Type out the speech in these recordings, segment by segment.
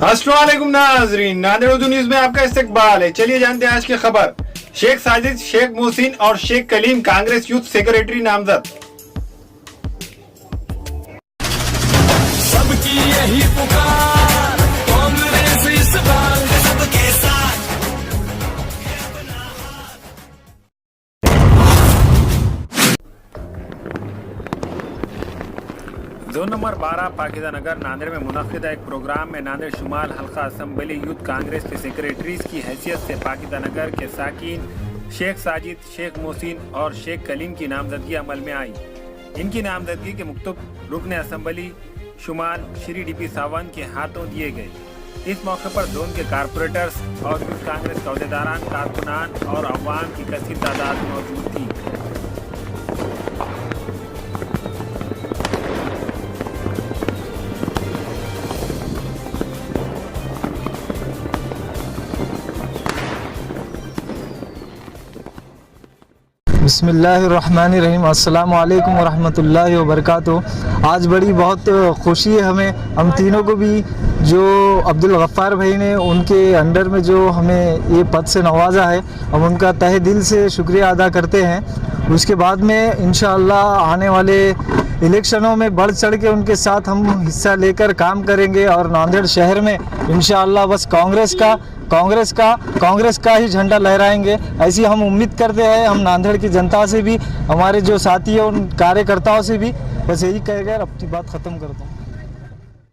अस्सलाम वालेकुम नाज़रीन, नांदेड़ उर्दू न्यूज में आपका इस्तकबाल है। चलिए जानते हैं आज की खबर। शेख साजिद, शेख मोहसिन और शेख कलीम कांग्रेस यूथ सेक्रेटरी नामजद। सबकी यही पुकार, कांग्रेस इस बार सबके साथ। 2 नंबर 12 पाकिजा नगर नांदेड़ में मुनक़िदा एक प्रोग्राम में नांदेड़ शुमाल हल्का असम्बली यूथ कांग्रेस के सेक्रेटरीज की हैसियत से पाकिजा नगर के साकिन शेख साजिद, शेख मोहसिन और शेख कलीम की नामजदगी अमल में आई। इनकी नामजदगी के मुक्तब रुकन असम्बली शुमाल श्री डीपी सावंत के हाथों दिए गए। इस मौके पर जोन के कारपोरेटर्स और यूथ कांग्रेस के अहदेदारान, कारकुनान और अवाम की कसीर तादाद मौजूद थी। बिस्मिल्लाहिर्रहमानिर्रहीम। अस्सलाम वालेकुम वरहमतुल्लाहि वबरकातुहू। आज बड़ी बहुत खुशी है हमें, हम तीनों को भी, जो अब्दुल गफ्फार भाई ने उनके अंडर में जो हमें ये पद से नवाजा है, हम उनका तहे दिल से शुक्रिया अदा करते हैं। उसके बाद में इंशाअल्लाह आने वाले इलेक्शनों में बढ़ चढ़ के उनके साथ हम हिस्सा लेकर काम करेंगे और नांदेड़ शहर में इंशाअल्लाह बस कांग्रेस का ही झंडा लहराएंगे, ऐसी हम उम्मीद करते हैं। हम नांदेड़ की जनता से भी, हमारे जो साथी हैं उन कार्यकर्ताओं से भी बस यही कहकर अपनी बात ख़त्म करता हूँ।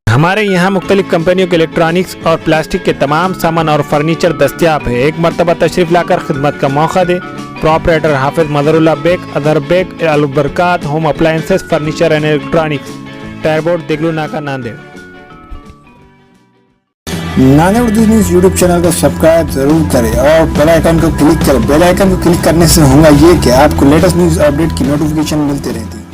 हमारे यहाँ मुख्तलिफ कंपनियों के इलेक्ट्रॉनिक्स और प्लास्टिक के तमाम सामान और फर्नीचर दस्तियाब है। एक मरतबा तशरीफ़ लाकर खिदमत का मौका दे। प्रॉपरेटर हाफिज मदरुल्लाह बेग, अदर Baig, Albarkat home appliances, furniture and electronics, टायरबोर्ड, Deglur Naka, Nanded. Nanded Urdu news YouTube channel को सब्सक्राइब जरूर करें और बेल आइकन को क्लिक करें। बेल आइकन को क्लिक करने से होगा ये कि आपको लेटेस्ट न्यूज़ अपडेट की नोटिफिकेशन मिलती रहती है।